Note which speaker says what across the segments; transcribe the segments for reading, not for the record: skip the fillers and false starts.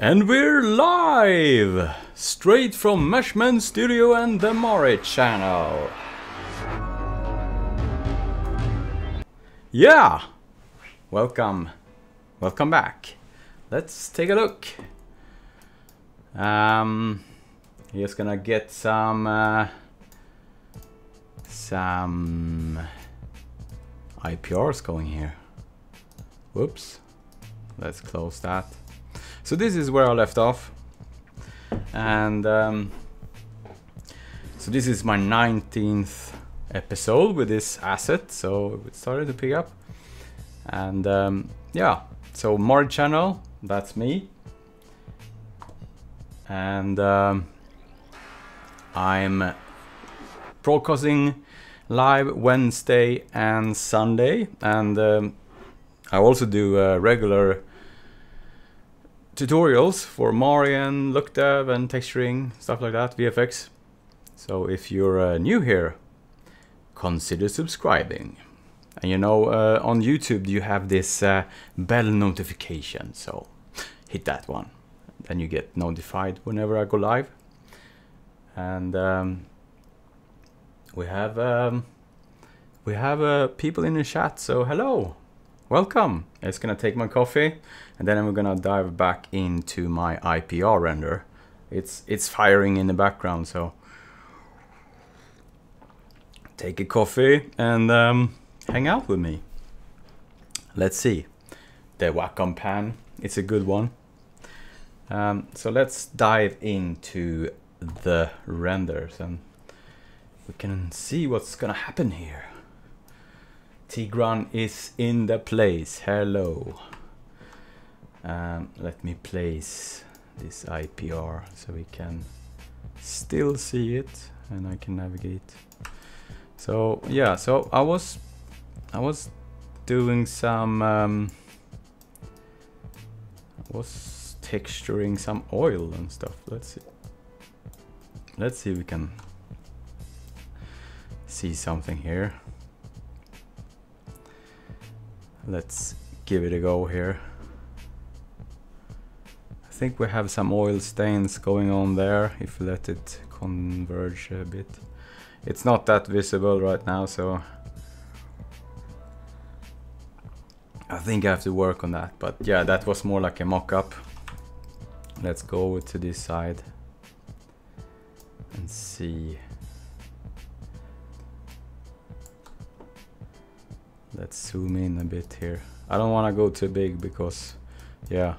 Speaker 1: And we're live! Straight from Meshmen Studio and the Maya channel. Yeah! Welcome back. Let's take a look. Just gonna get some IPRs going here. Whoops. Let's close that. So this is where I left off, and so this is my 19th episode with this asset, so it started to pick up. And yeah, so Maya channel, that's me, and I'm broadcasting live Wednesday and Sunday, and I also do regular tutorials for Maya and lookdev and texturing, stuff like that, VFX. So if you're new here, consider subscribing. And you know, on YouTube you have this bell notification, so hit that one. Then you get notified whenever I go live. And we have people in the chat, so hello. Welcome. It's gonna take my coffee, and then I'm gonna dive back into my IPR render. It's firing in the background, so take a coffee and hang out with me. Let's see. The Wacom pan, it's a good one. So let's dive into the renders, and we can see what's gonna happen here. Tigran is in the place. Hello. Let me place this IPR so we can still see it and I can navigate. So yeah, so I was doing some was texturing some oil and stuff. Let's see if we can see something here. Let's give it a go here. I think we have some oil stains going on there if we let it converge a bit. It's not that visible right now, so I think I have to work on that. But yeah, that was more like a mock-up. Let's go to this side and see. Let's zoom in a bit here. I don't want to go too big because, yeah,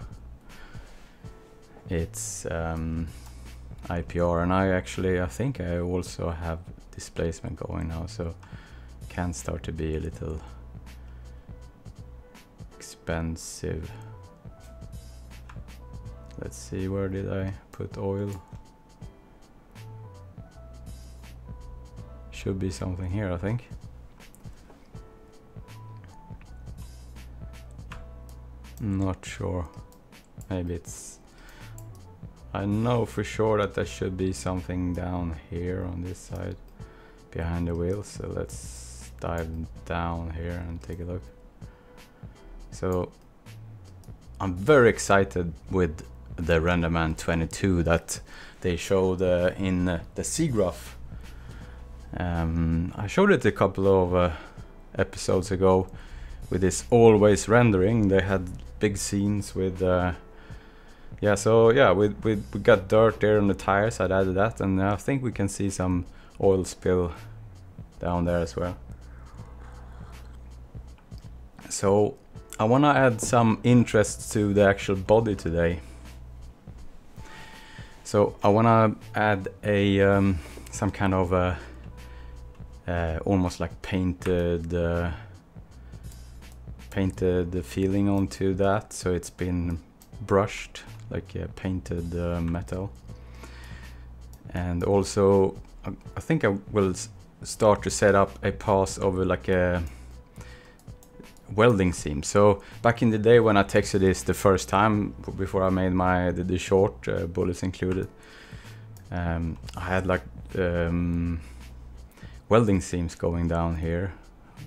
Speaker 1: it's IPR, and I think I also have displacement going now, so it can start to be a little expensive. Let's see, where did I put oil? Should be something here, I think. Not sure. Maybe it's... I know for sure that there should be something down here on this side behind the wheel. So let's dive down here and take a look. So I'm very excited with the Renderman 22 that they showed in the SIGGRAPH. I showed it a couple of episodes ago with this always rendering. They had big scenes with yeah, so yeah, we got dirt there on the tires. I added that, and I think we can see some oil spill down there as well. So I want to add some interest to the actual body today. So I want to add a some kind of a almost like painted feeling onto that, so it's been brushed like painted metal. And also I think I will start to set up a pass over like a welding seam. So back in the day when I textured this the first time, before I made the short bullets included, I had like welding seams going down here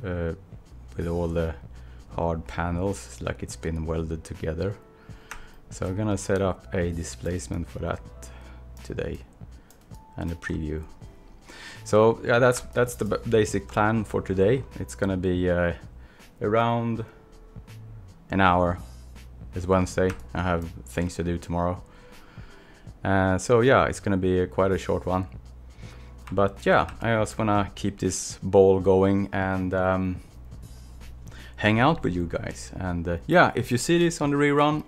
Speaker 1: with all the hard panels, like it's been welded together. So I'm gonna set up a displacement for that today and a preview. So yeah, that's the basic plan for today. It's gonna be around an hour. It's Wednesday. I have things to do tomorrow. So yeah, it's gonna be quite a short one. But yeah, I also wanna keep this ball going and hang out with you guys. And yeah, if you see this on the rerun,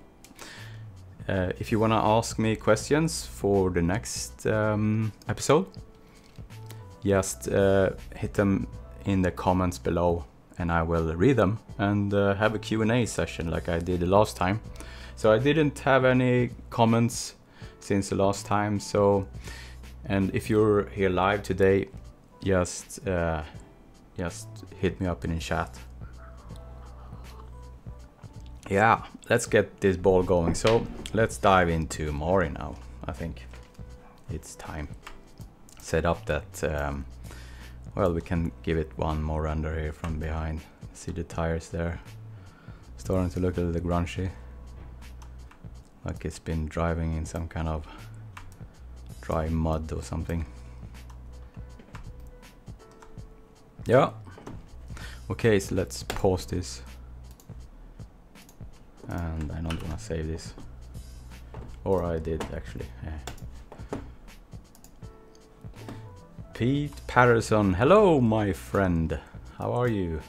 Speaker 1: if you wanna ask me questions for the next episode, just hit them in the comments below and I will read them and have a Q&A session like I did the last time. So I didn't have any comments since the last time, so, and if you're here live today, just hit me up in the chat. Yeah, let's get this ball going. So let's dive into Mari now. I think it's time. Set up that, well, we can give it one more render here from behind. See the tires there. Starting to look a little grungy. Like it's been driving in some kind of dry mud or something. Yeah. Okay, so let's pause this. And I don't want to save this. Or I did actually. Yeah. Pete Patterson, hello my friend. How are you?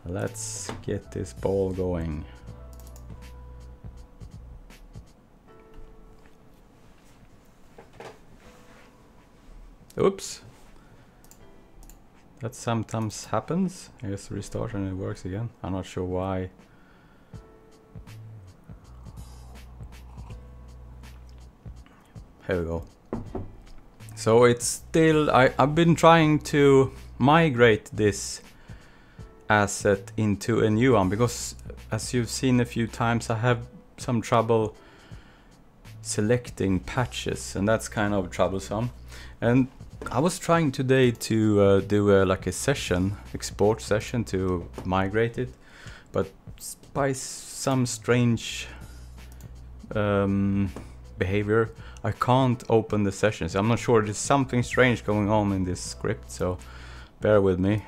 Speaker 1: Let's get this ball going. Oops. That sometimes happens. I just restart and it works again. I'm not sure why. Here we go. So it's still, I've been trying to migrate this asset into a new one because as you've seen a few times I have some trouble selecting patches and that's kind of troublesome. And I was trying today to do like a session, export session to migrate it, but by some strange behavior I can't open the sessions. I'm not sure, there's something strange going on in this script, so bear with me.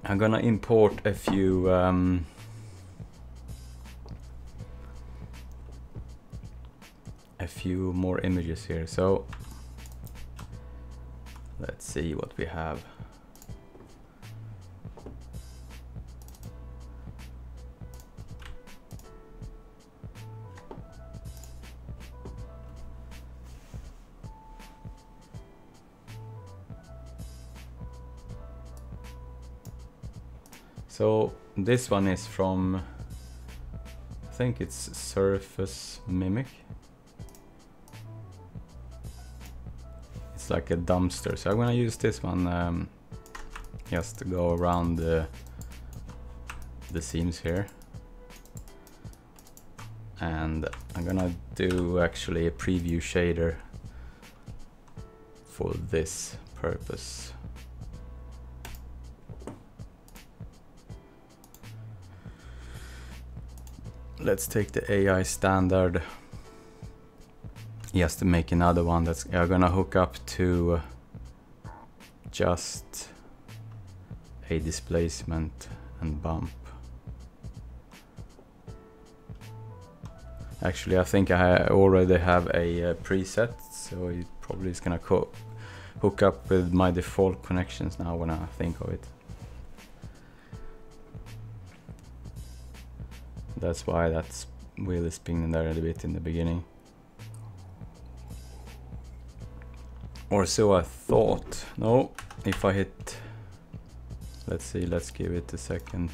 Speaker 1: I'm gonna import a few more images here. So let's see what we have. So this one is from, I think it's Surface Mimic. It's like a dumpster, so I'm gonna use this one just to go around the seams here. And I'm gonna do actually a preview shader for this purpose. Let's take the AI standard just to make another one that's gonna hook up to just a displacement and bump. Actually, I think I already have a preset, so it probably is gonna hook up with my default connections now when I think of it. That's why that wheel is spinning there a little bit in the beginning. Or so I thought. No, if I hit... Let's see, let's give it a second.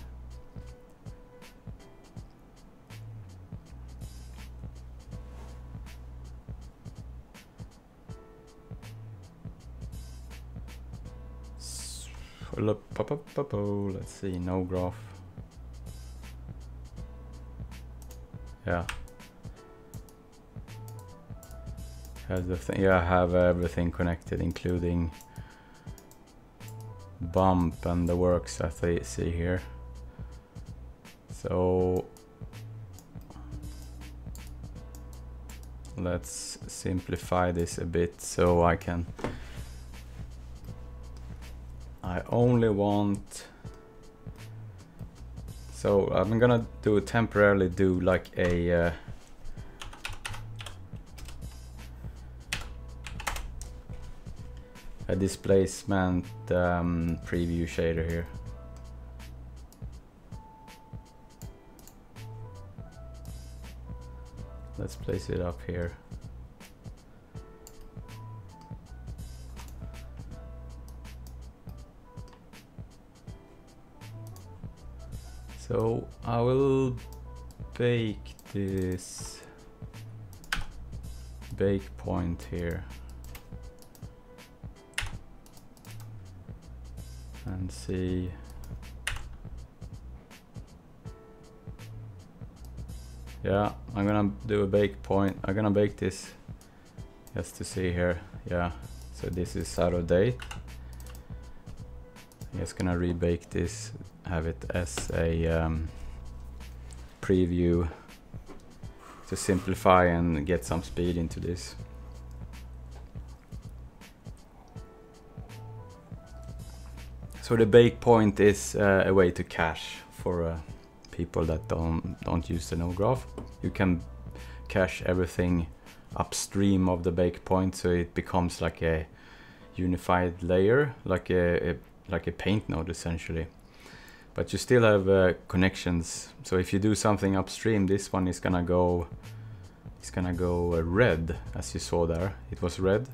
Speaker 1: Let's see, no graph. Yeah. Has the thing, yeah, I have everything connected, including bump and the works that they see here. So let's simplify this a bit so I only want, so I'm gonna temporarily do like a displacement preview shader here. Let's place it up here. So I will bake this bake point here and see. Yeah, I'm gonna do a bake point. I'm gonna bake this just to see here. Yeah, so this is out of date. I'm just gonna rebake this, have it as a preview to simplify and get some speed into this. So the bake point is a way to cache for people that don't use the node graph. You can cache everything upstream of the bake point, so it becomes like a unified layer, like a paint node essentially. But you still have connections. So if you do something upstream, this one is gonna go red, as you saw there. It was red.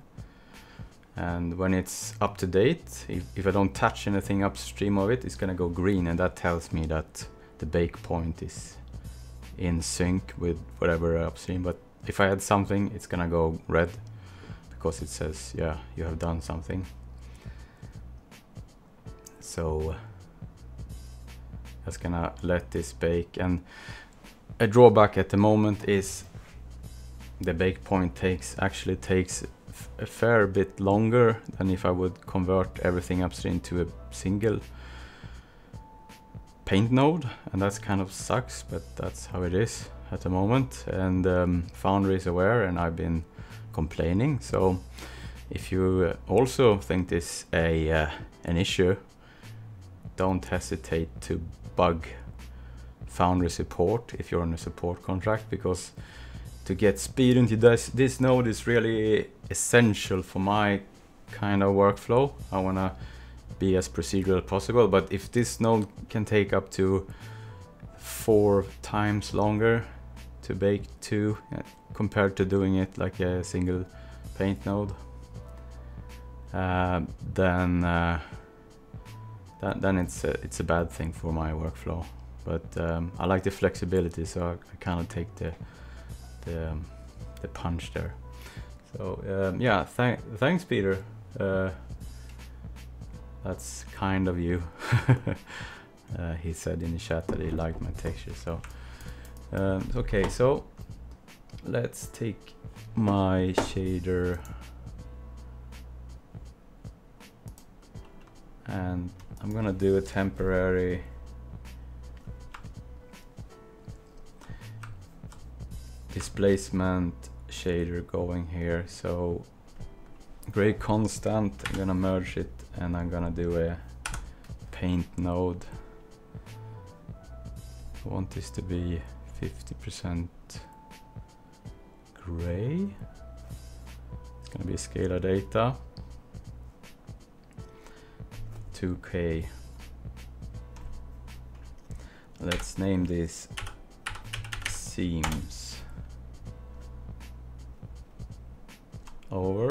Speaker 1: And when it's up to date, if I don't touch anything upstream of it, it's gonna go green, and that tells me that the bake point is in sync with whatever upstream. But if I add something, it's gonna go red because it says, yeah, you have done something. So just gonna let this bake. And a drawback at the moment is the bake point actually takes a fair bit longer than if I would convert everything upstream to a single paint node, and that's kind of sucks, but that's how it is at the moment. And Foundry is aware, and I've been complaining. So if you also think this an issue, don't hesitate to bug Foundry support if you're on a support contract, because to get speed into this node is really essential for my kind of workflow. I want to be as procedural as possible, but if this node can take up to 4 times longer to bake to compared to doing it like a single paint node, then it's a bad thing for my workflow. But I like the flexibility, so I kind of take the punch there. So yeah, thanks Peter. That's kind of you. He said in the chat that he liked my texture. So okay, so let's take my shader and I'm gonna do a temporary displacement shader going here. So gray constant, I'm gonna merge it and I'm gonna do a paint node. I want this to be 50% gray. It's gonna be scalar data 2K. Let's name this seams over.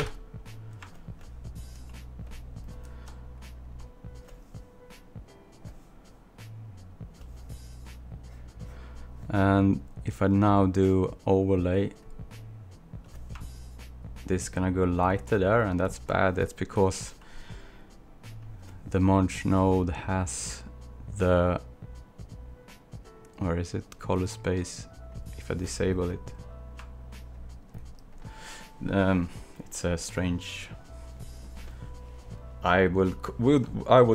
Speaker 1: And if I now do overlay, this is gonna go lighter there, and that's bad. That's because the merge node has the, or is it color space if I disable it? it's a strange. I would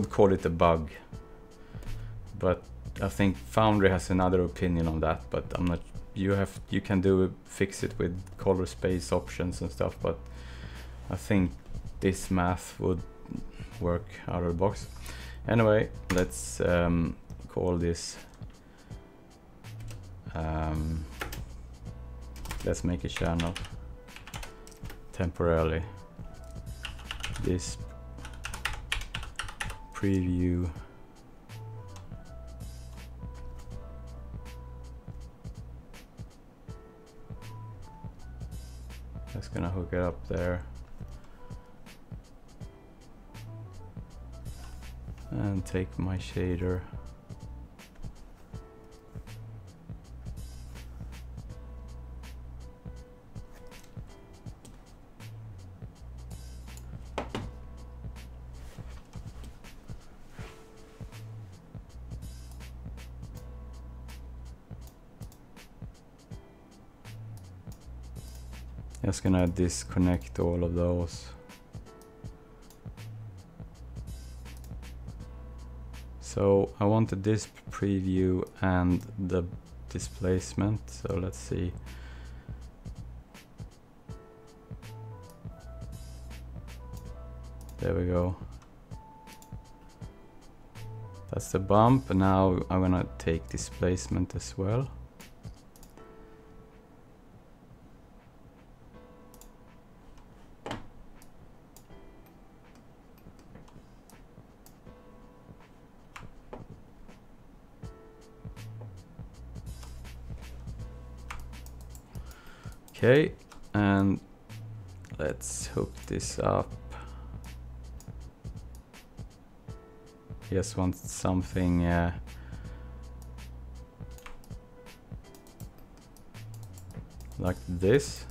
Speaker 1: call it a bug, but I think Foundry has another opinion on that. But I'm not. You can fix it with color space options and stuff, but I think this math would work out of the box. Anyway, let's call this. Let's make a channel temporarily. This preview just gonna hook it up there and take my shader. Just gonna disconnect all of those. So I wanted this preview and the displacement, so let's see. There we go. That's the bump, and now I'm gonna take displacement as well. Okay, and let's hook this up. Just want something like this,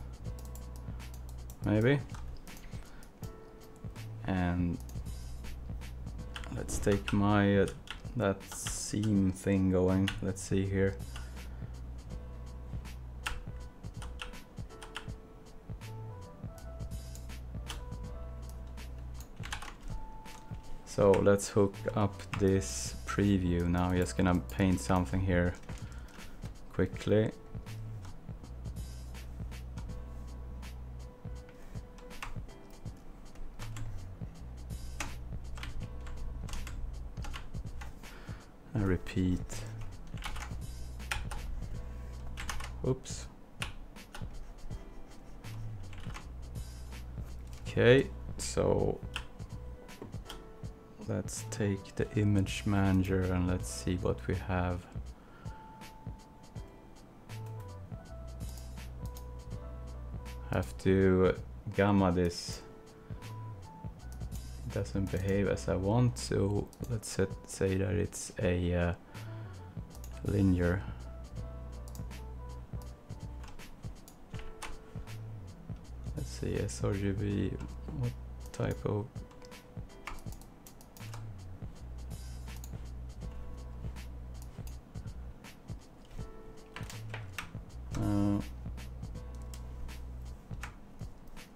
Speaker 1: maybe. And let's take my that seam thing going. Let's see here. So let's hook up this preview now. Just gonna paint something here quickly. And repeat. Oops. Okay, so let's take the image manager and let's see what we have. Have to gamma this. It doesn't behave as I want, so let's say that it's a linear. Let's see, sRGB, what type of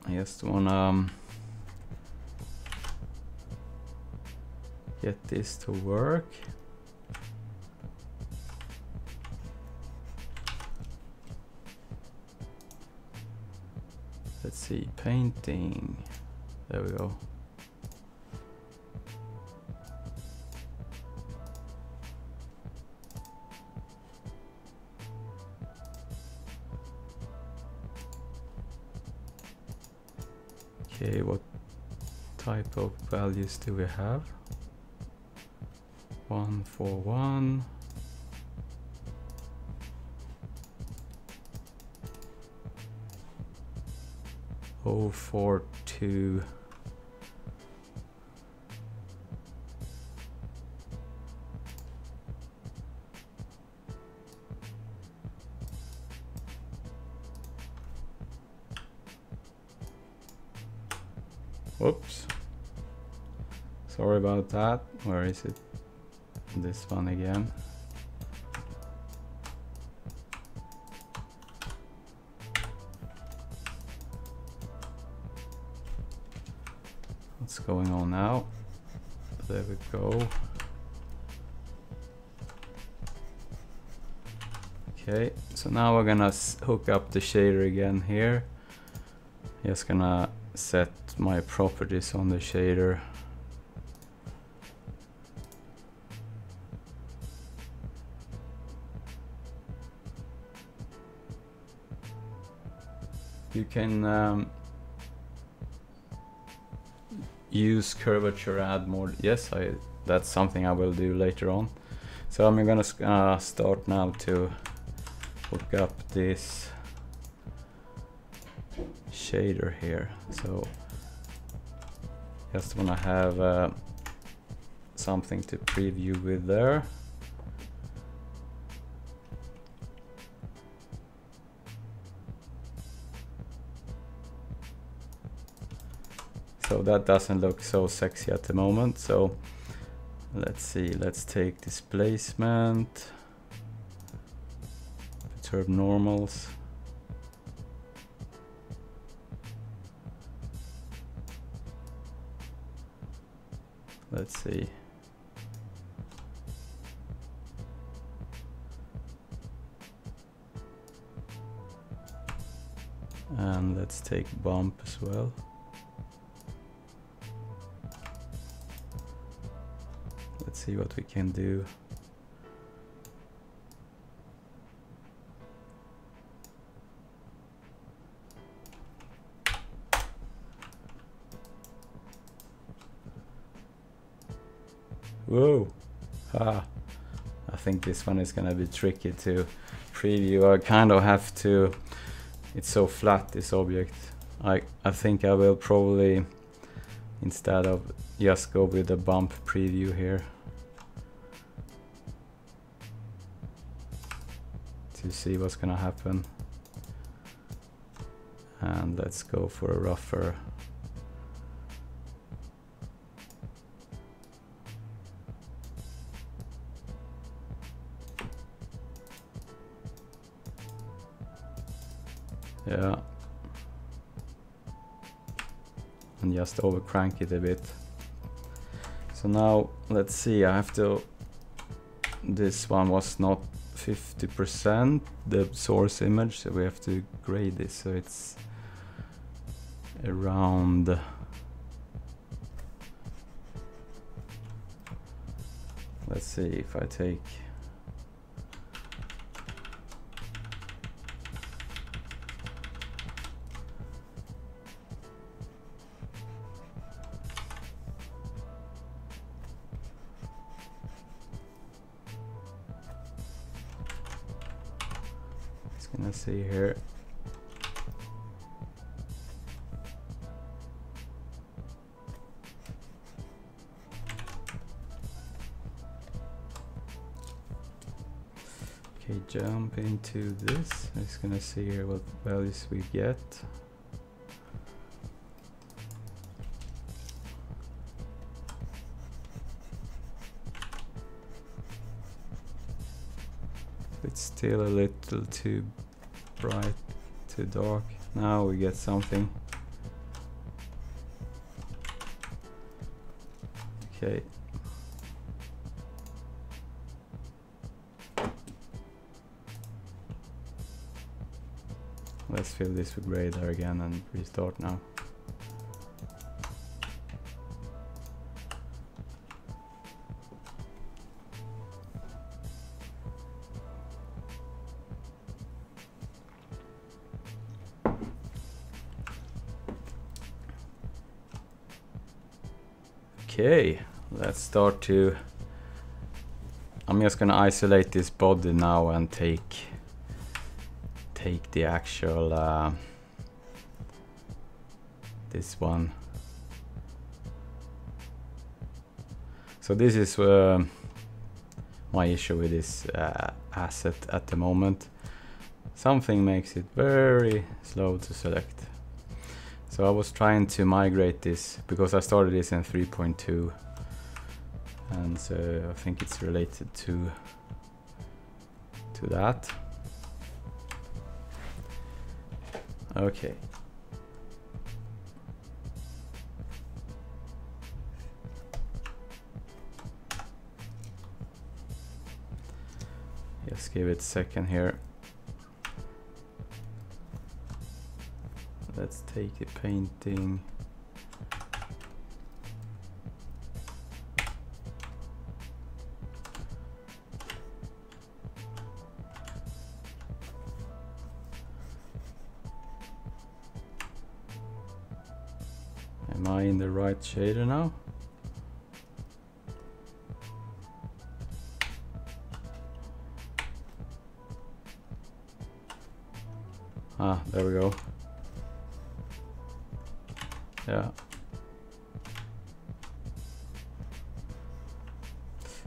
Speaker 1: I just wanna get this to work. Let's see, painting. There we go. Okay, what type of values do we have? 141. Oh, 42. Whoops. Sorry about that. Where is it? This one again. what's going on now. There we go. Okay, so now we're gonna hook up the shader again here. Just gonna set my properties on the shader. You can use curvature, add more. Yes, that's something I will do later on. So I'm gonna start now to hook up this shader here. So just wanna have something to preview with there. So that doesn't look so sexy at the moment. So let's see, let's take displacement, perturb normals. Let's see. And let's take bump as well. Let's see what we can do. Whoa! I think this one is gonna be tricky to preview. I kind of have to. It's so flat, this object. I think I will probably, instead of just go with the bump preview here, to see what's gonna happen. And let's go for a rougher. Yeah. And just over crank it a bit. So now let's see, I have to, this one was not 50% the source image, so we have to grade this so it's around, let's see if I take, let's see here. Okay, jump into this. I'm just gonna see here what values we get. It's still a little too bright, too dark. Now we get something. Okay. Let's fill this with radar again and restart now. Okay, let's start to, I'm just gonna isolate this body now and take the actual this one. So this is my issue with this asset at the moment. Something makes it very slow to select. So I was trying to migrate this because I started this in 3.2, and so I think it's related to that. Okay. give it a second here. Let's take the painting. Am I in the right shader now? Ah, there we go. Yeah.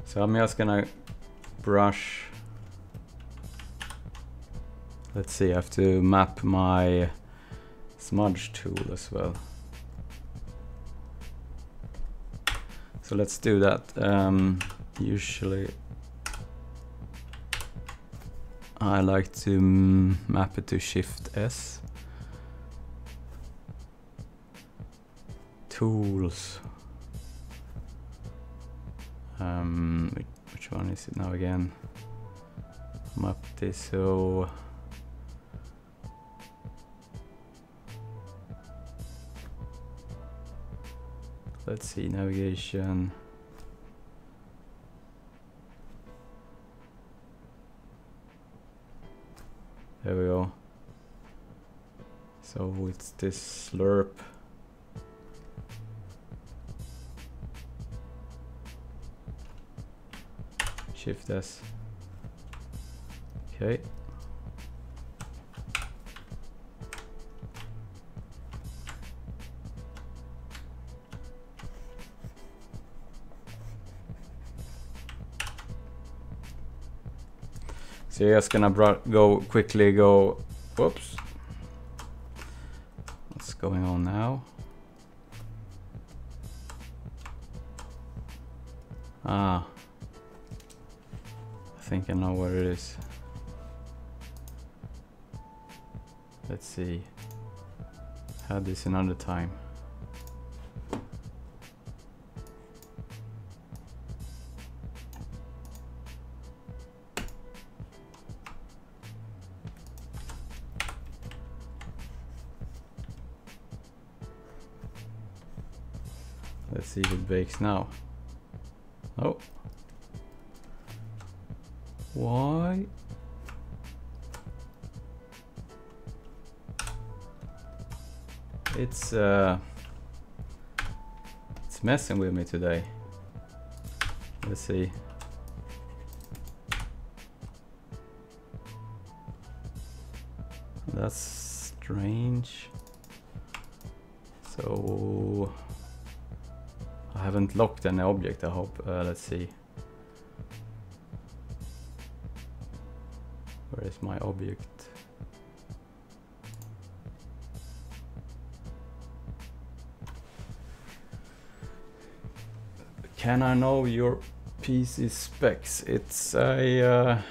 Speaker 1: So I'm just gonna brush. Let's see, I have to map my smudge tool as well. So let's do that. Usually I like to map it to Shift S. Tools. Which one is it now again? Map this, so let's see, navigation. There we go. So it's this slurp. Shift S. Okay. So you're just gonna quickly go, whoops. What's going on now? Ah. I think I know where it is. Let's see. Had this another time. Let's see if it bakes now. Oh. Why? It's messing with me today. Let's see. That's strange. So I haven't locked any object, I hope. Let's see. Where is my object? Can I know your PC specs? It's a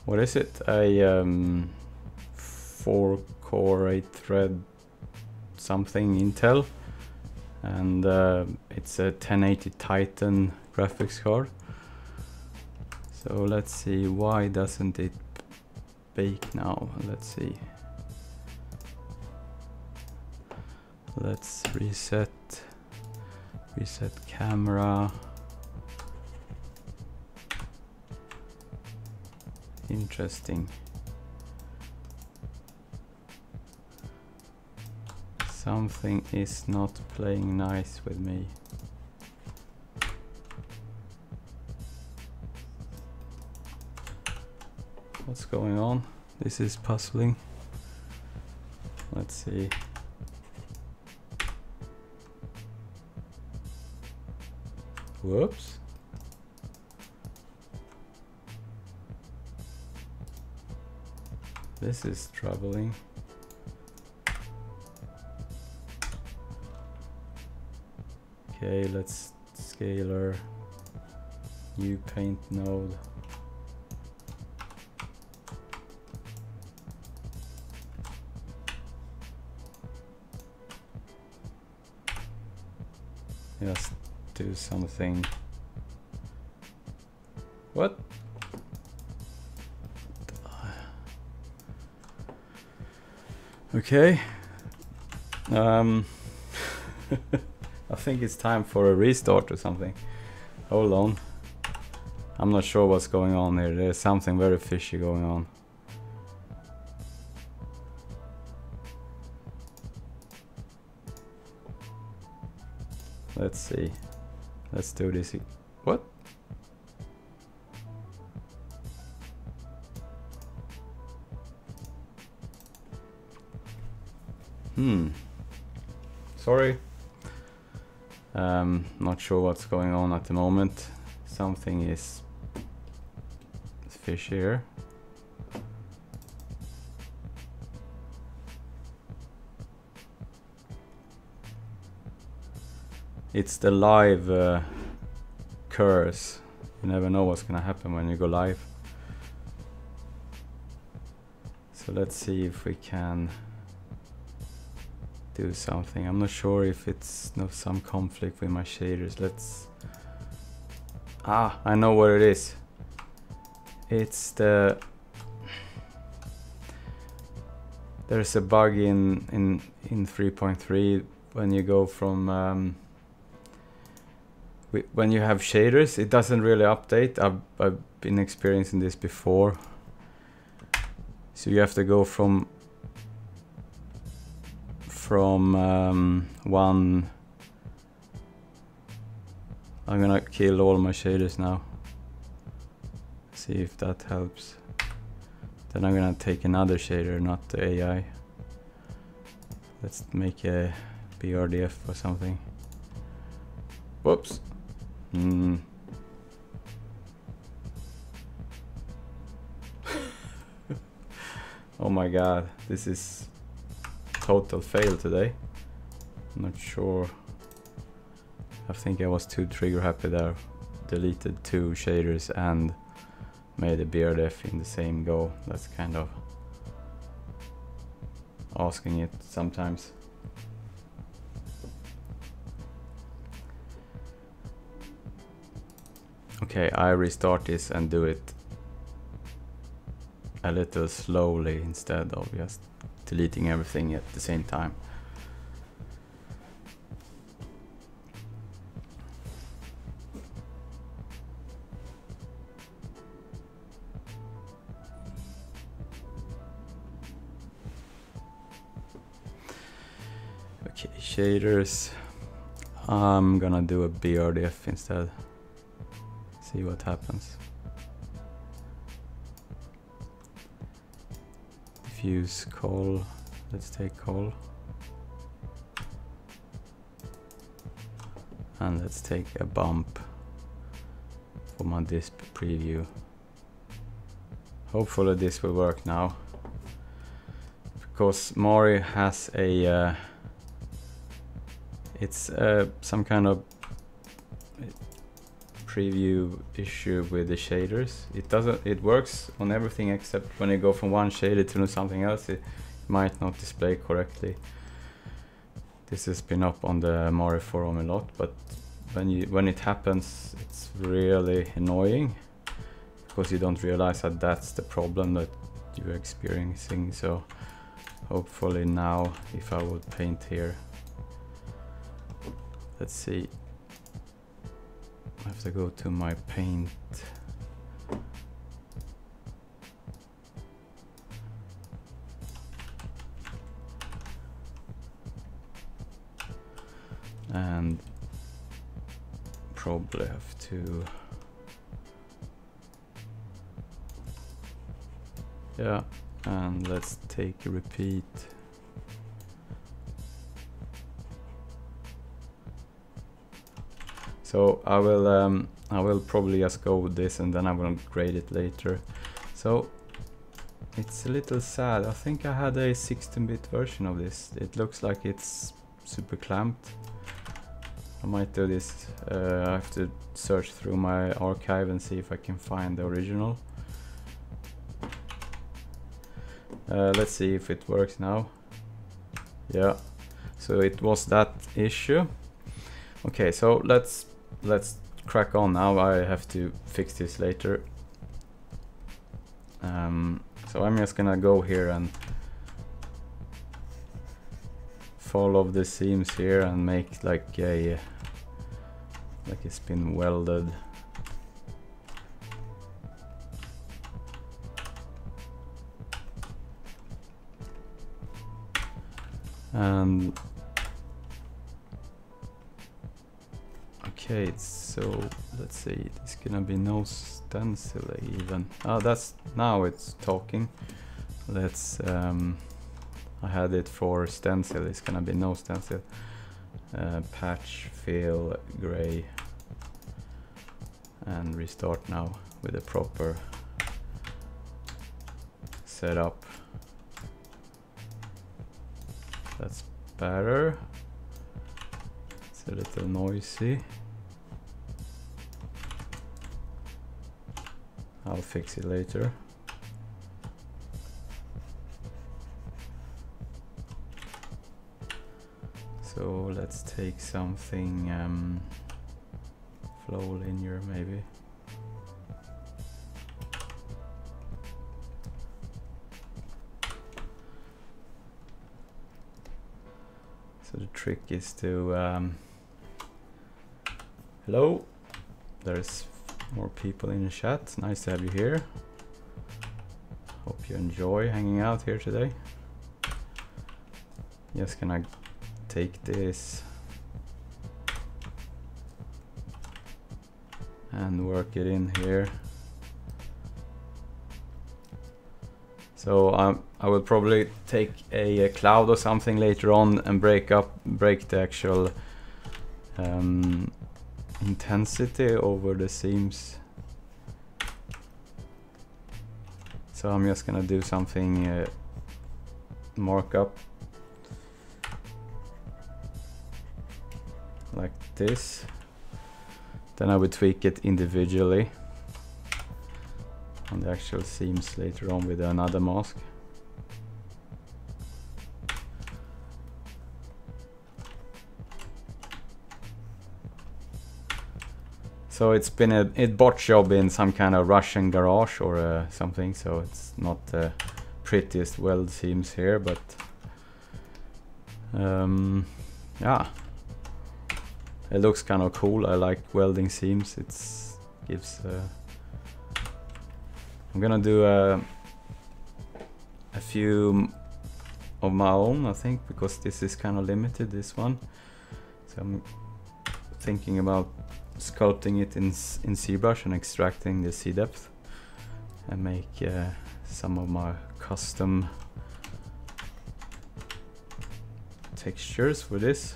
Speaker 1: what is it? A 4-core 8-thread something Intel, and it's a 1080 Titan graphics card. So let's see, why doesn't it bake now? Let's see. Let's reset camera. Interesting. Something is not playing nice with me. What's going on? This is puzzling. Let's see. Whoops. This is troubling. Okay, let's scalar. New paint node. Just do something. What? Okay. I think it's time for a restart or something. Hold on. I'm not sure what's going on here. There's something very fishy going on. Let's see. Let's do this. What? Sorry. Not sure what's going on at the moment. Something is fishy here. It's the live curse. You never know what's gonna happen when you go live. So let's see if we can do something. I'm not sure if it's some conflict with my shaders. Let's... Ah, I know what it is. It's the... There's a bug in 3.3 when you go from... when you have shaders, it doesn't really update. I've been experiencing this before. So you have to go from one... I'm gonna kill all my shaders now. See if that helps. Then I'm gonna take another shader, not the AI. Let's make a BRDF or something. Whoops. Oh my god, this is total fail today. I'm not sure. I think I was too trigger happy there. Deleted 2 shaders and made a BRDF in the same go. That's kind of asking it sometimes. Okay, I restart this and do it a little slowly instead of just deleting everything at the same time. Okay, shaders. I'm gonna do a BRDF instead. See what happens. Diffuse call. Let's take call. And let's take a bump for my disp preview. Hopefully this will work now. Because Mari has a it's some kind of preview issue with the shaders. It works on everything except when you go from one shader to something else, it might not display correctly. This has been up on the Mari forum a lot, but when it happens, it's really annoying because you don't realize that that's the problem that you're experiencing. So hopefully now, if I would paint here, let's see. I have to go to my paint. And probably have to... Yeah, and let's take a repeat. So I will probably just go with this and then I will grade it later. So it's a little sad. I think I had a 16-bit version of this. It looks like it's super clamped. I might do this. I have to search through my archive and see if I can find the original. Let's see if it works now. Yeah, so it was that issue. Okay, so let's crack on now. I have to fix this later. So I'm just gonna go here and follow the seams here and make like it's been welded. And okay, so let's see, there's gonna be no stencil even. Oh, that's, now it's talking. Let's I had it for stencil, it's gonna be no stencil. Patch, fill, gray, and restart now with a proper setup. That's better. It's a little noisy. I'll fix it later. So let's take something flow linear maybe. So the trick is to hello, there's more people in the chat. Nice to have you here. Hope you enjoy hanging out here today. Just gonna take this and work it in here. So I will probably take a cloud or something later on and break the actual intensity over the seams. So I'm just gonna do something markup like this. Then I would tweak it individually on the actual seams later on with another mask. So it's been a bot job in some kind of Russian garage or something, so it's not the prettiest weld seams here, but yeah, it looks kind of cool. I like welding seams. It's gives I'm gonna do a few of my own, I think, because this is kind of limited, this one. So I'm thinking about sculpting it in ZBrush and extracting the C depth and make some of my custom textures for this.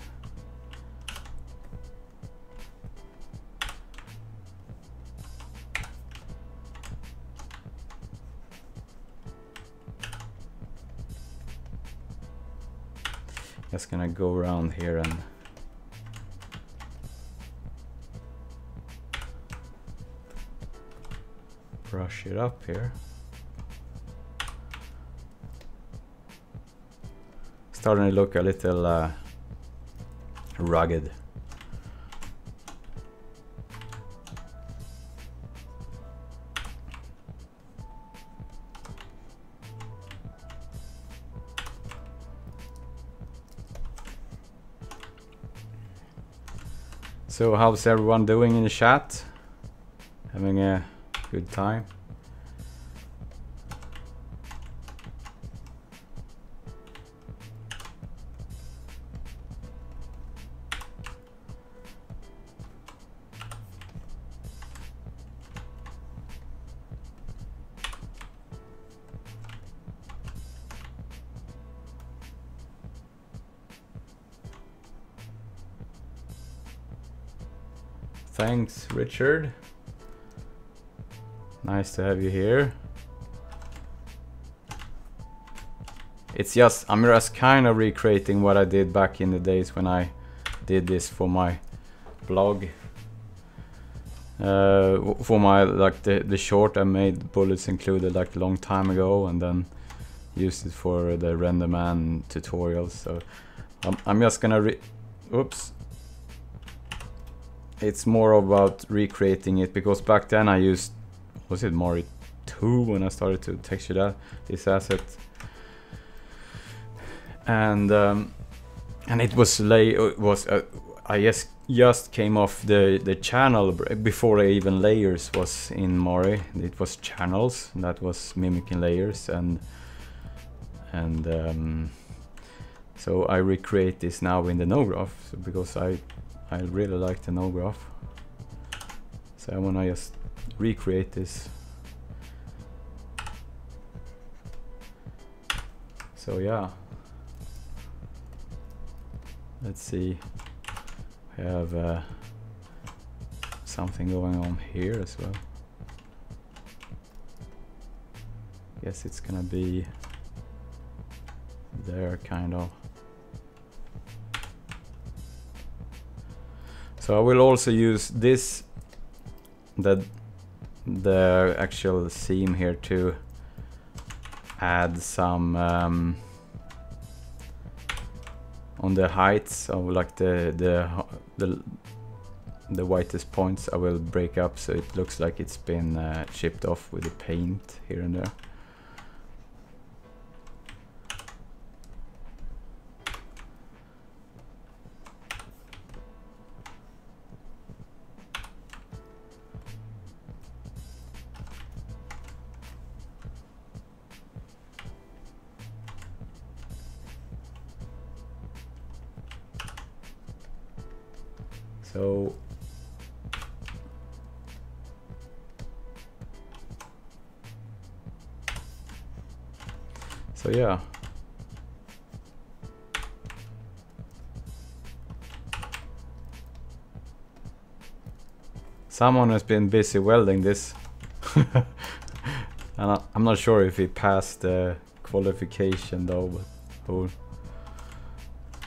Speaker 1: Just gonna go around here and brush it up here. Starting to look a little rugged. So how's everyone doing in the chat? Having a good time? Thanks, Richard. Nice to have you here. It's just, I'm just kind of recreating what I did back in the days when I did this for my blog. For my, like the short I made bullets included like a long time ago, and then used it for the Renderman tutorials. So I'm just gonna oops. It's more about recreating it, because back then I used, was it Mari 2 when I started to texture this asset, and and it was I just came off the channel before even layers was in Mori. It was channels that was mimicking layers, and so I recreate this now in the no graph, because I really like the no graph. So I wanna just recreate this. So yeah, let's see. I have something going on here as well. Guess it's gonna be there, kind of. So I will also use this, the actual seam here, to add some on the heights of like the whitest points. I will break up so it looks like it's been chipped off with the paint here and there. So yeah. Someone has been busy welding this. And I'm not sure if he passed the qualification though, but oh,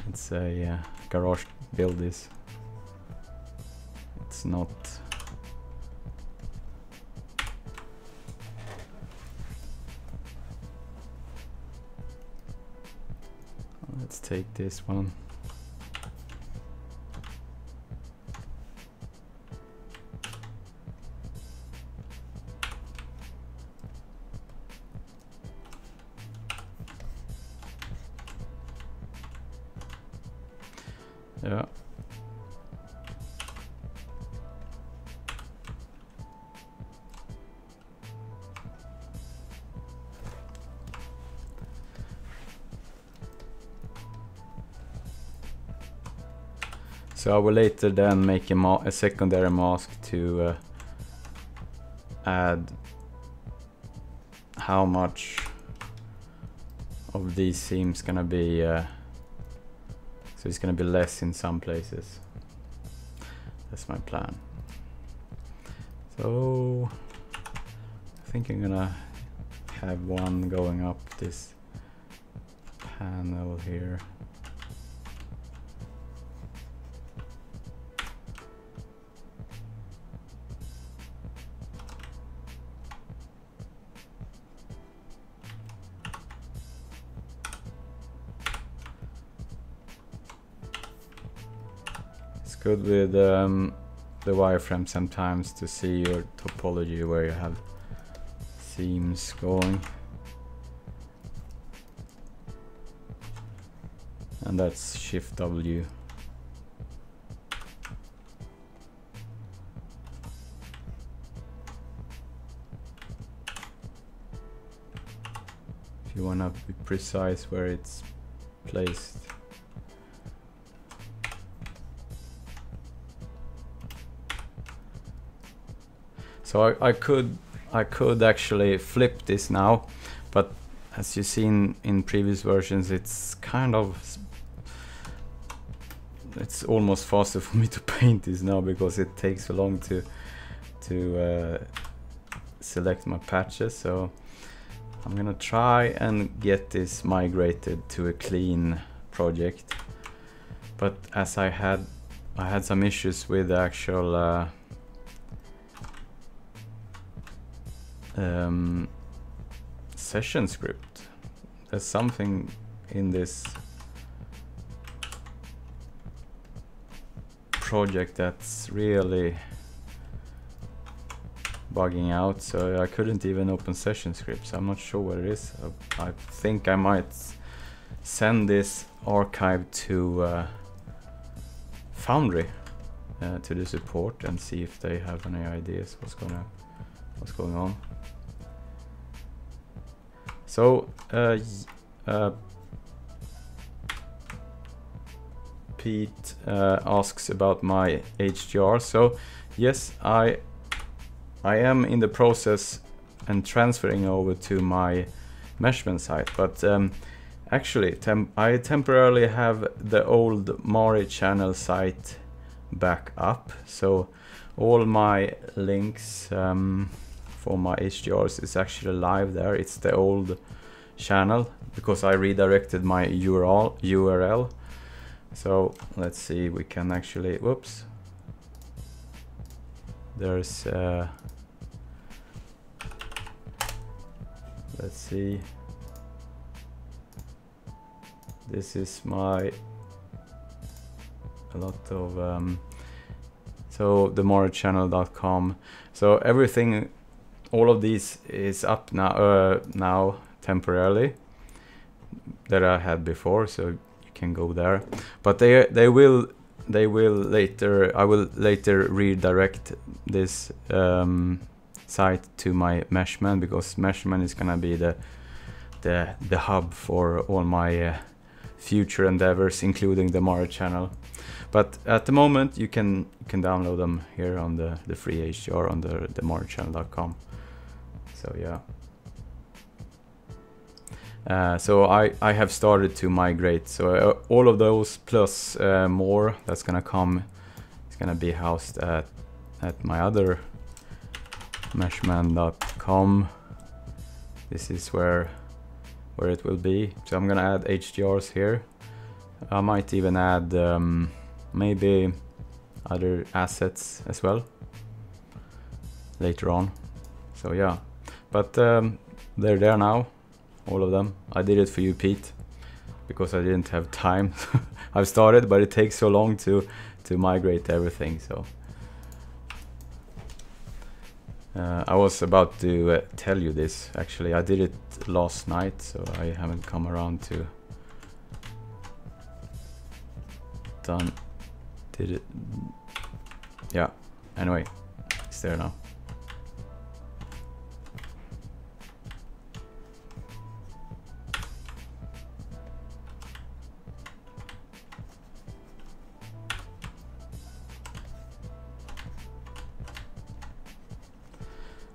Speaker 1: it's a garage build this. It's not. Let's take this one. Yeah. So I will later then make a secondary mask to add how much of these seams gonna be, so it's gonna be less in some places. That's my plan. So I think I'm gonna have one going up this panel here. Good with the wireframe sometimes to see your topology where you have seams going, and that's Shift W. If you want to be precise where it's placed. So I could actually flip this now, but as you've seen in previous versions, it's kind of, it's almost faster for me to paint this now because it takes so long to select my patches. So I'm gonna try and get this migrated to a clean project, but as I had some issues with the actual session script. There's something in this project that's really bugging out, so I couldn't even open session scripts. I'm not sure what it is. I think I might send this archive to Foundry, to the support, and see if they have any ideas what's going on. So Pete asks about my HDR. So yes, I am in the process and transferring over to my Meshmen site, but actually I temporarily have the old Mari channel site back up, so all my links for my HDRs is actually live there. It's the old channel because I redirected my URL. So let's see, we can actually, whoops, there's let's see, this is my a lot of so the morechannel.com. So everything, all of these is up now, now temporarily, that I had before, so you can go there. But they will later, I will later redirect this site to my Meshmen, because Meshmen is gonna be the hub for all my future endeavors, including the Mara channel. But at the moment you can download them here on the free HDR on the morechannel.com. So yeah. So I have started to migrate. So all of those plus more that's gonna come is gonna be housed at my other meshmen.com. This is where it will be. So I'm gonna add HDRs here. I might even add maybe other assets as well later on. So yeah, but they're there now, all of them. I did it for you, Pete, because I didn't have time. I've started, but it takes so long to migrate everything. So I was about to tell you this. Actually, I did it last night, so I haven't come around to did it. Yeah, anyway, it's there now.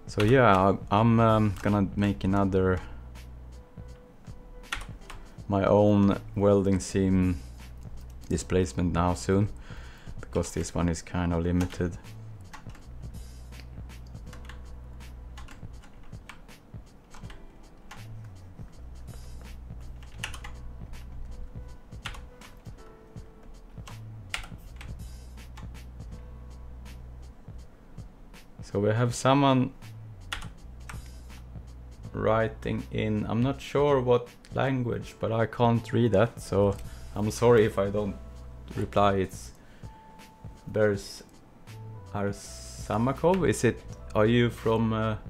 Speaker 1: So yeah, I'm gonna make my own welding seam displacement now soon, because this one is kind of limited. So we have someone writing in, I'm not sure what language, but I can't read that, so I'm sorry if I don't reply. There's Arsamakov. Is it? Are you from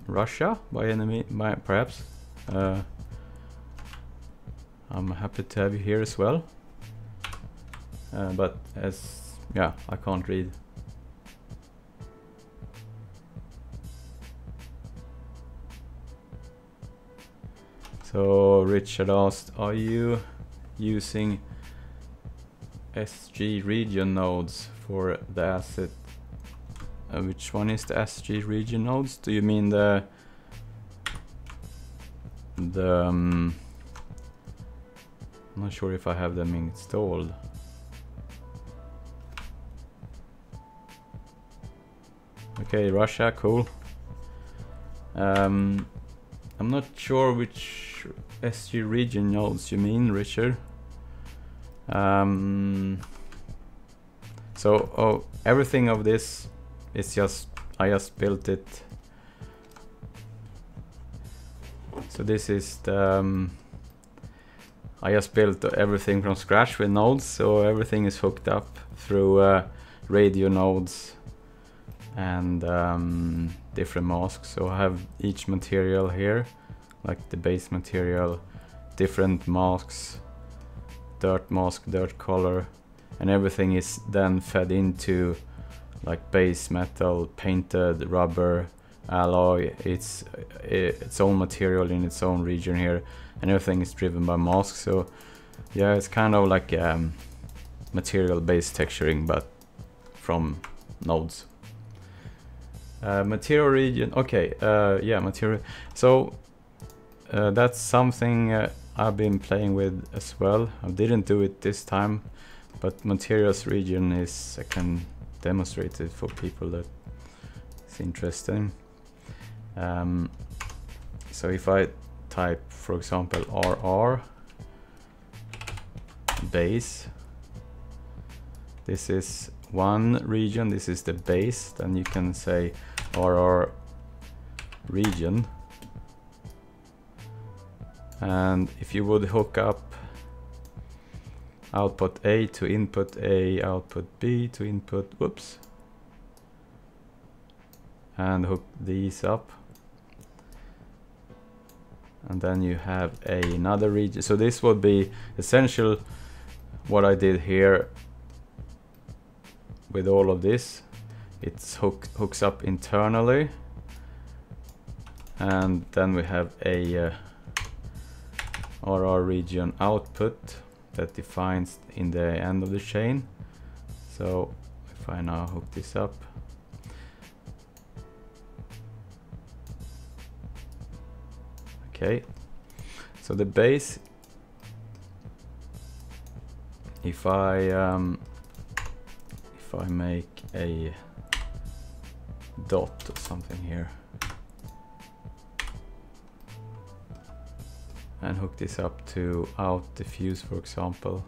Speaker 1: Russia by any perhaps? I'm happy to have you here as well. But yeah, I can't read. So Richard asked, are you using SG region nodes for the asset? Which one is the SG region nodes? Do you mean the I'm not sure if I have them installed. Okay, Russia, cool. I'm not sure which SG region nodes you mean, Richard. So everything of this is just, I just built it. So this is the I just built everything from scratch with nodes, so everything is hooked up through radio nodes and different masks. So I have each material here, like the base material, different masks, dirt mask, dirt color, and everything is then fed into like base metal, painted, rubber, alloy. It's its own material in its own region here, and everything is driven by masks. So yeah, it's kind of like material based texturing, but from nodes. Material region, okay, yeah, material. So that's something I've been playing with as well. I didn't do it this time, but materials region is, I can demonstrate it for people that it's interesting. So if I type, for example, RR base, this is one region, this is the base, then you can say RR region. And if you would hook up output A to input A, output B to input, whoops, and hook these up, and then you have another region. So this would be essential what I did here with all of this. It's hooks up internally, and then we have a RR region output that defines in the end of the chain. So if I now hook this up, okay, so the base, if I make a dot or something here and hook this up to out diffuse, for example,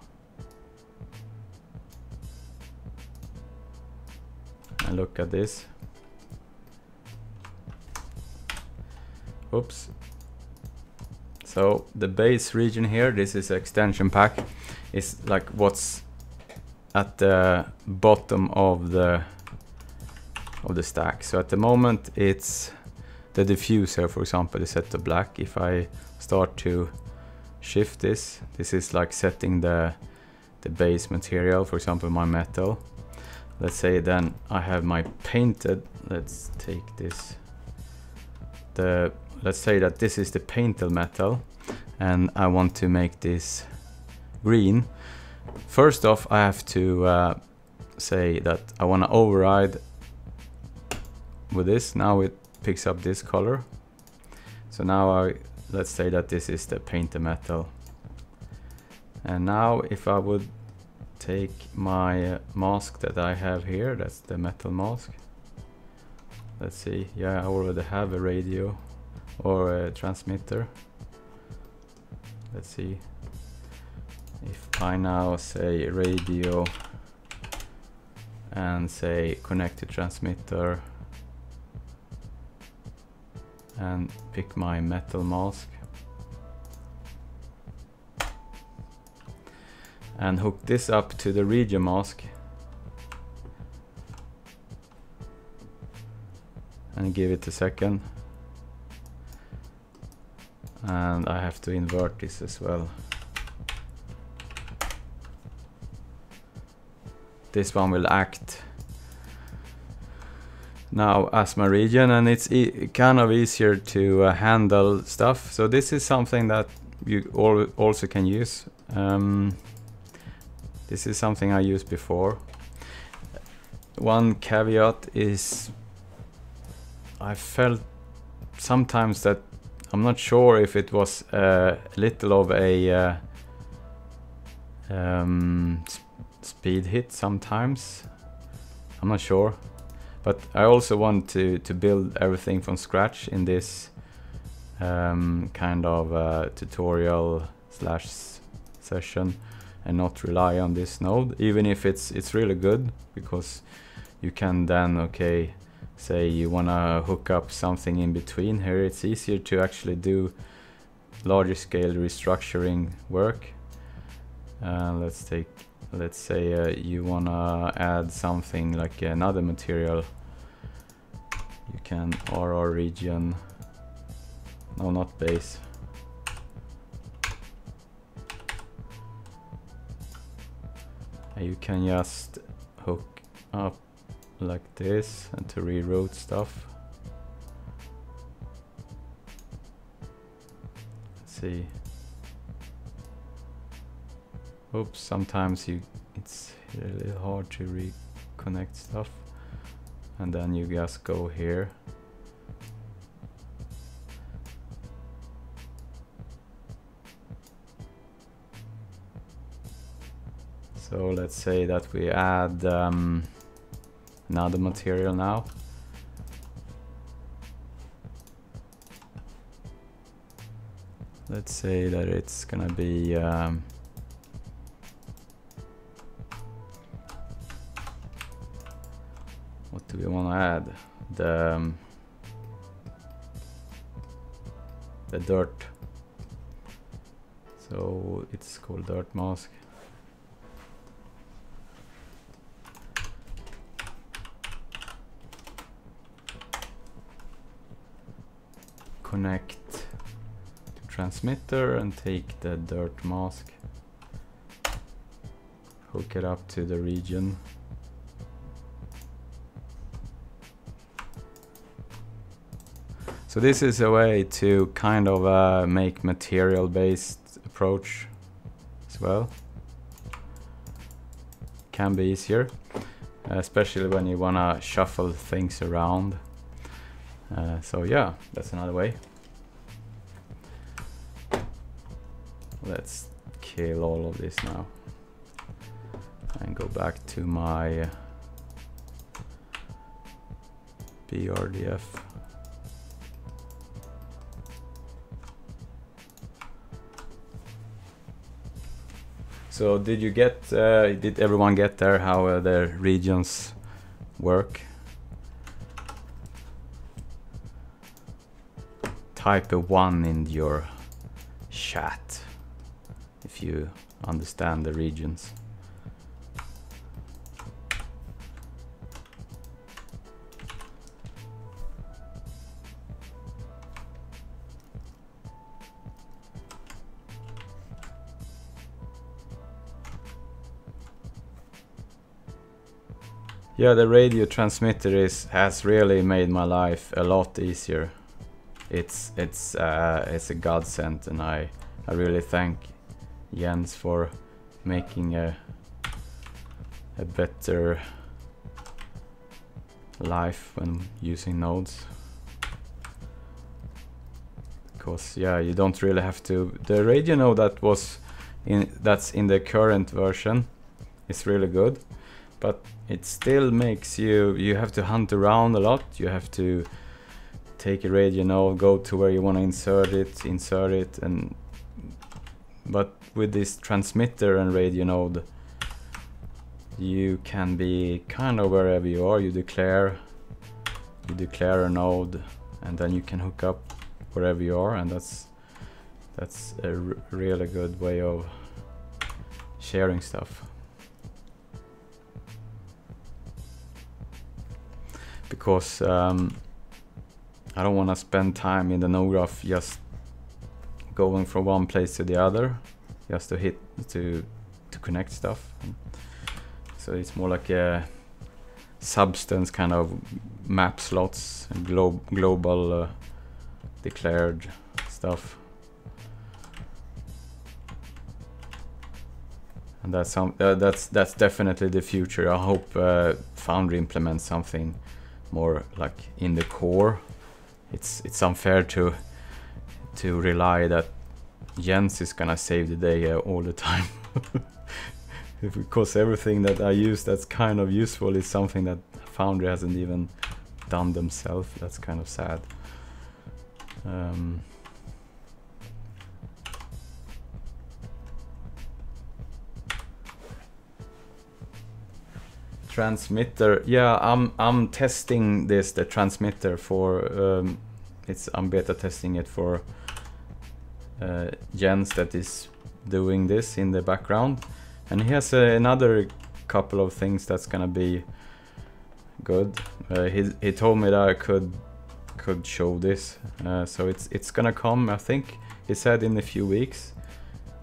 Speaker 1: and look at this, oops. So the base region here, this is extension pack, is like what's at the bottom of the stack. So at the moment it's the diffuser, for example, is set to black. If I start to shift this, this is like setting the base material, for example my metal. Let's say then I have my painted, let's take this, let's say that this is the painted metal and I want to make this green. First off, I have to say that I want to override with this. Now it picks up this color. So now let's say that this is the painted metal. And now if I would take my mask that I have here, that's the metal mask. Let's see, yeah, I already have a radio or a transmitter. Let's see. If I now say radio and say connect to transmitter and pick my metal mask and hook this up to the region mask and give it a second, and I have to invert this as well. This one will act now as my region, and it's kind of easier to handle stuff. So this is something that you also can use. This is something I used before. One caveat is I felt sometimes that I'm not sure if it was a little of a speed hit sometimes. I'm not sure, but I also want to build everything from scratch in this kind of tutorial slash session and not rely on this node, even if it's really good, because you can then, okay, say you want to hook up something in between here. It's easier to actually do larger scale restructuring work. Let's say you want to add something like another material. You can RR region, no, not base, You can just hook up like this and to reroute stuff. Let's see. Oops, sometimes it's really hard to reconnect stuff. And then you just go here. So let's say that we add another material now. Let's say that it's gonna be what do we want to add? The dirt. So it's called dirt mask. Connect to transmitter and take the dirt mask, hook it up to the region. So this is a way to kind of make material based approach as well. Can be easier, especially when you wanna shuffle things around. So yeah, that's another way. Let's kill all of this now and go back to my BRDF. So did you get, did everyone get there how the regions work? Type a 1 in your chat if you understand the regions. Yeah, the radio transmitter has really made my life a lot easier. It's a godsend, and I really thank Jens for making a better life when using nodes. Because yeah, you don't really have to. The radio node that's in the current version is really good, but it still makes you have to hunt around a lot. You have to take a radio node, go to where you want to insert it, and but with this transmitter and radio node, you can be kind of wherever you are. You declare a node, and then you can hook up wherever you are, and that's a really good way of sharing stuff. Because I don't want to spend time in the node graph just going from one place to the other, just to connect stuff. So it's more like a substance kind of map slots, and global declared stuff. And that's definitely the future. I hope Foundry implements something more like in the core. It's unfair to rely that Jens is gonna save the day all the time. Because everything that I use that's kind of useful is something that Foundry hasn't even done themselves. That's kind of sad. Transmitter, yeah, I'm testing the transmitter for I'm beta testing it for Jens that is doing this in the background, and he has another couple of things that's gonna be good. He told me that I could show this, so it's gonna come. I think he said in a few weeks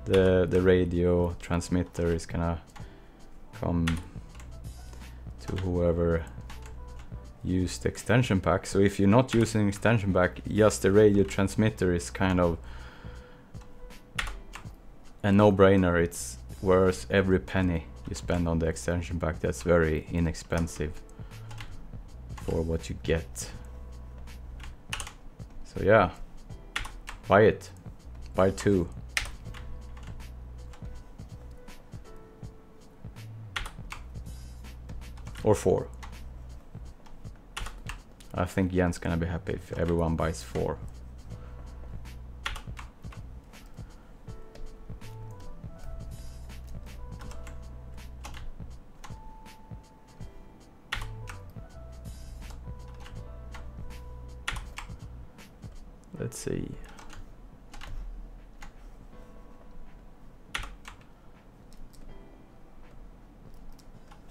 Speaker 1: the radio transmitter is gonna come to whoever used the extension pack. So if you're not using extension pack, just the radio transmitter is kind of a no-brainer. It's worth every penny you spend on the extension pack. That's very inexpensive for what you get. So yeah, buy it. Buy 2. Or 4. I think Jens gonna be happy if everyone buys 4. Let's see.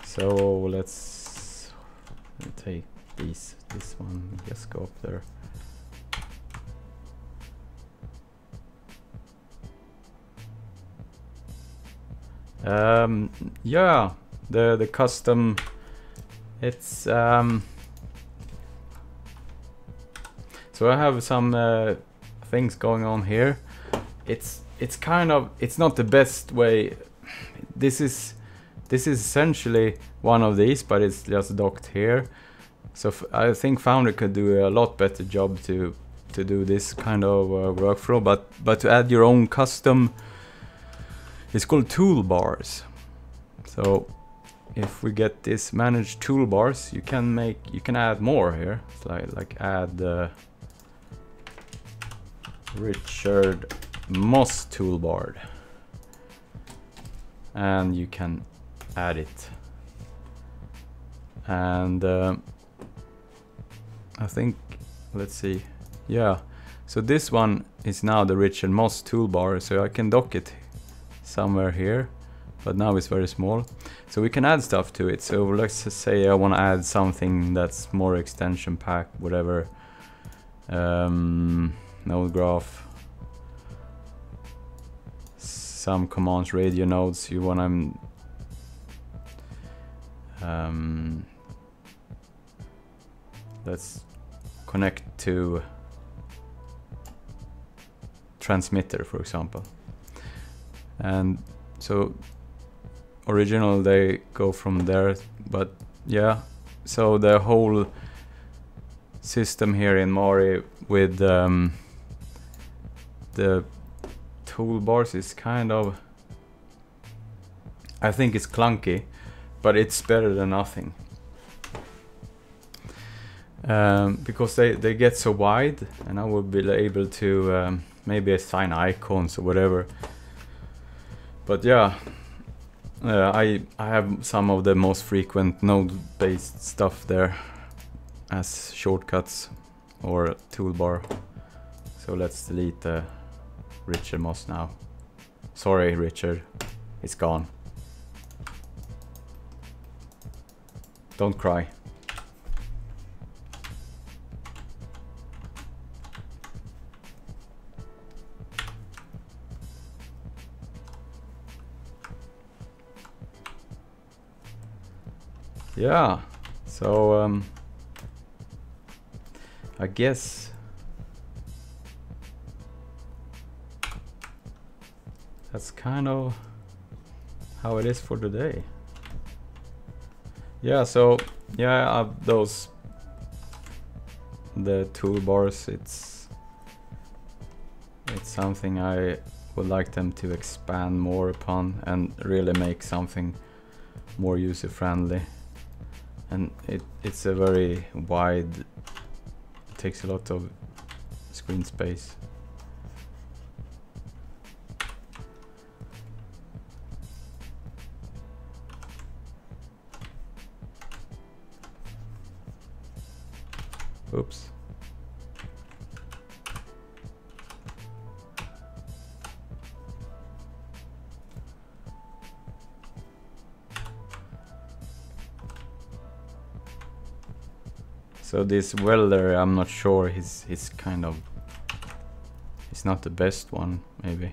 Speaker 1: So let's take this one, just go up there. Yeah, the custom, it's so I have some things going on here. It's kind of, it's not the best way. This is essentially one of these, but it's just docked here. So I think Founder could do a lot better job to do this kind of workflow, but to add your own custom, it's called toolbars. So if we get this manage toolbars, you can add more here. It's like add Richard Moss toolbar, and you can add it. And I think, let's see, yeah, so this one is now the Richard Moss toolbar, so I can dock it somewhere here, but now it's very small, so we can add stuff to it. So let's just say I want to add something that's more extension pack, whatever, node graph, some commands, radio nodes you want to let's connect to transmitter, for example. And so original they go from there, but yeah, so the whole system here in Mari with the toolbars is kind of, I think it's clunky, but it's better than nothing. Because they get so wide, and I will be able to maybe assign icons or whatever. But yeah, I have some of the most frequent node-based stuff there as shortcuts or toolbar. So let's delete the Richard Moss now. Sorry, Richard, it's gone. Don't cry. Yeah, so I guess that's kind of how it is for today. Yeah, so yeah, I have those, the toolbars, it's something I would like them to expand more upon and really make something more user-friendly. And it's a very wide, it takes a lot of screen space. Oops. So this welder, I'm not sure, he's kind of, he's not the best one, maybe.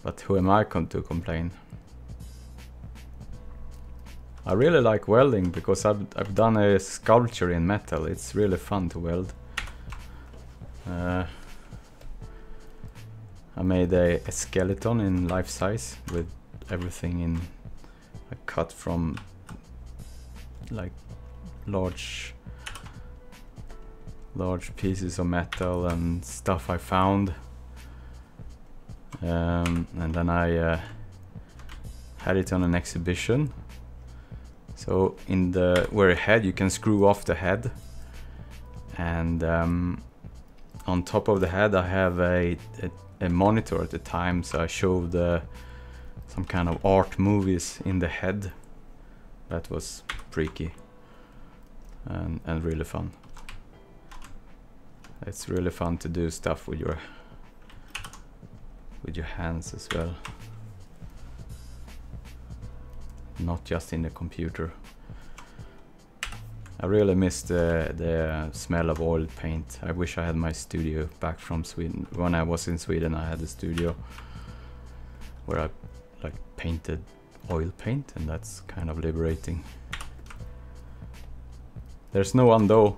Speaker 1: But who am I to complain? I really like welding because I've done a sculpture in metal. It's really fun to weld. I made a skeleton in life size with everything in cut from like large pieces of metal and stuff I found. And then I had it on an exhibition. So in the head you can screw off the head, and on top of the head I have a monitor at the time, so I showed some kind of art movies in the head. That was freaky and really fun. It's really fun to do stuff with your hands as well, not just in the computer. I really miss the smell of oil paint. I wish I had my studio back from Sweden. When I was in Sweden I had a studio where I like painted oil paint, and that's kind of liberating. There's no undo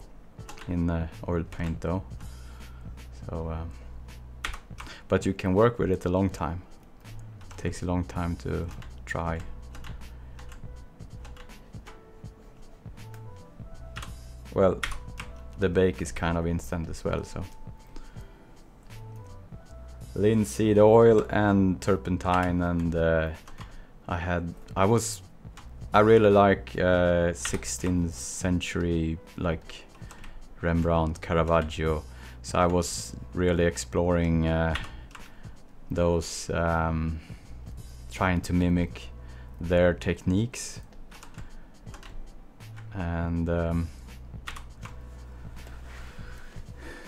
Speaker 1: in oil paint though, so but you can work with it a long time. It takes a long time to try. Well, the bake is kind of instant as well, so linseed oil and turpentine, and I really like 16th century like Rembrandt, Caravaggio, so I was really exploring those, trying to mimic their techniques, and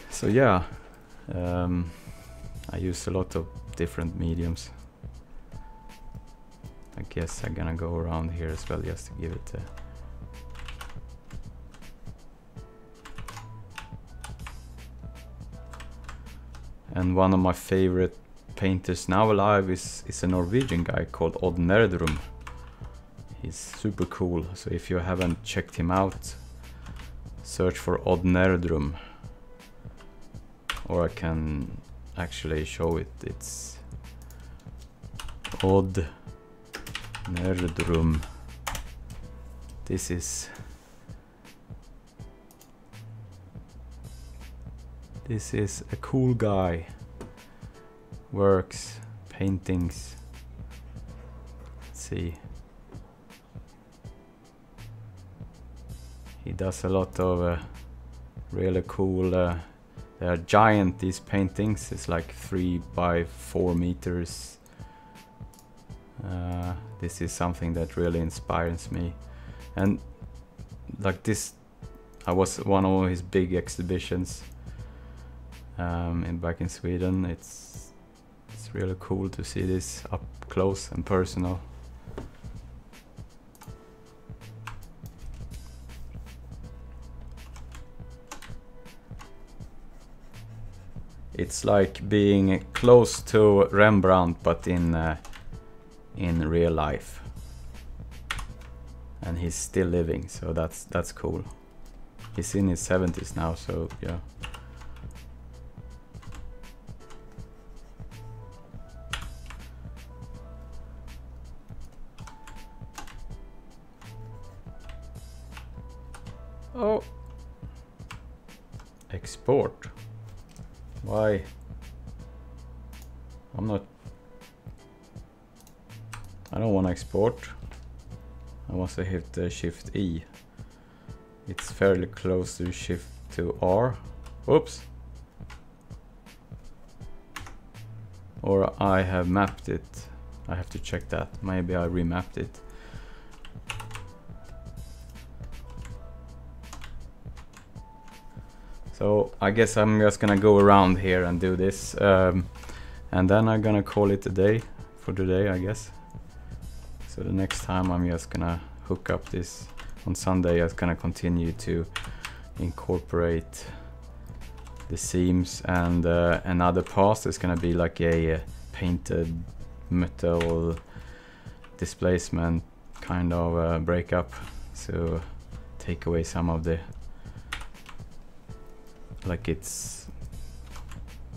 Speaker 1: so yeah, I use a lot of different mediums. I guess I'm gonna go around here as well just to give it a and one of my favorite painters now alive is a Norwegian guy called Odd Nerdrum. He's super cool, so if you haven't checked him out, search for Odd Nerdrum. Or I can actually show it. It's Odd Nerdrum. This is a cool guy. Works, paintings. Let's see. He does a lot of really cool. They are giant, these paintings. It's like 3 by 4 meters. This is something that really inspires me. And like this, I was at one of his big exhibitions back in Sweden. It's really cool to see this up close and personal. It's like being close to Rembrandt, but in real life, and he's still living, so that's cool. He's in his 70s now, so yeah. Oh, export. Why? I don't want to export. I want to hit Shift E. It's fairly close to Shift to R. Oops. Or I have mapped it. I have to check that. Maybe I remapped it. So I guess I'm just gonna go around here and do this, and then I'm gonna call it a day for today, I guess. So the next time I'm just gonna hook up this on Sunday. I'm gonna continue to incorporate the seams, and another pass is gonna be like a painted metal displacement kind of breakup, so take away some of the, like it's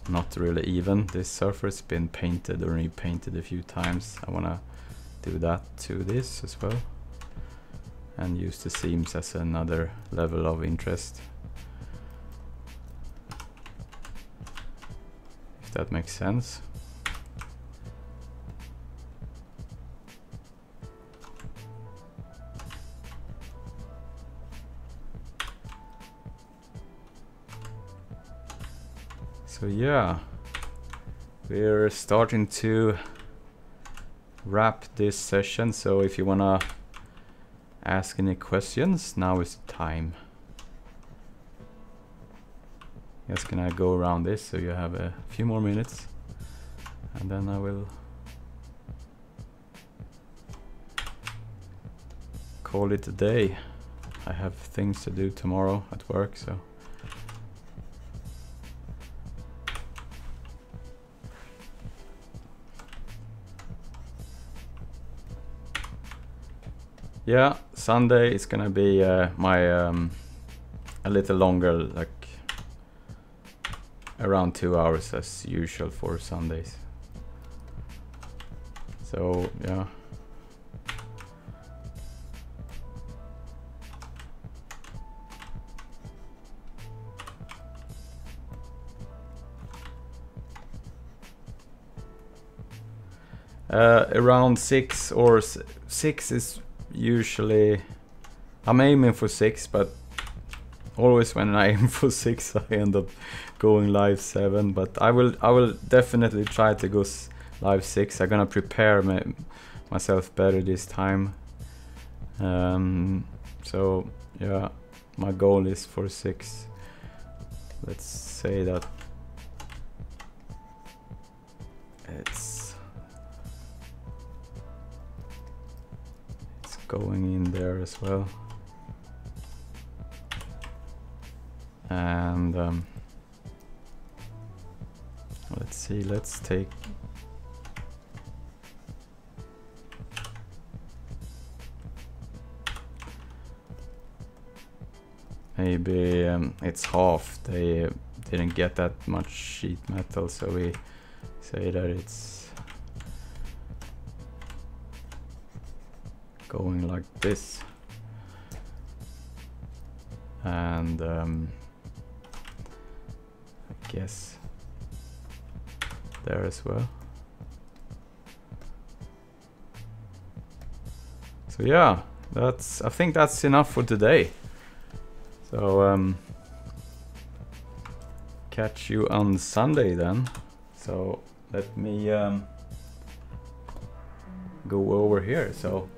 Speaker 1: not really even, this surface been painted or repainted a few times. I want to do that to this as well and use the seams as another level of interest, if that makes sense. So yeah, we're starting to wrap this session, so if you wanna ask any questions, now is the time. Just gonna go around this so you have a few more minutes, and then I will call it a day. I have things to do tomorrow at work, so. Yeah, Sunday is gonna be my a little longer, like around 2 hours as usual for Sundays. So yeah. Around 6 or 6 is usually, I'm aiming for 6, but always when I aim for 6 I end up going live 7, but I will definitely try to go live 6. I'm gonna prepare myself better this time, so yeah, my goal is for 6. Let's say that it's going in there as well, and let's see, let's take maybe it's half. They didn't get that much sheet metal, so we say that it's going like this, and I guess there as well. So yeah, I think that's enough for today. So catch you on Sunday then. So let me go over here. So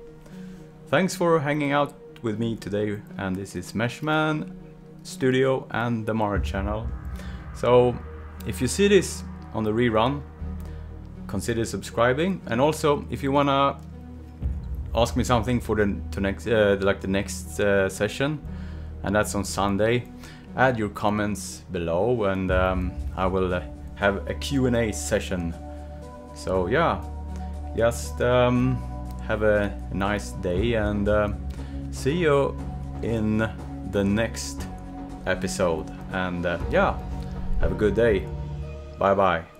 Speaker 1: thanks for hanging out with me today, and this is Meshmen Studio and the Mara channel. So if you see this on the rerun, consider subscribing, and also if you wanna ask me something for the next session, and that's on Sunday, add your comments below, and I will have a Q&A session. So yeah, just have a nice day, and see you in the next episode, and yeah, have a good day. Bye bye.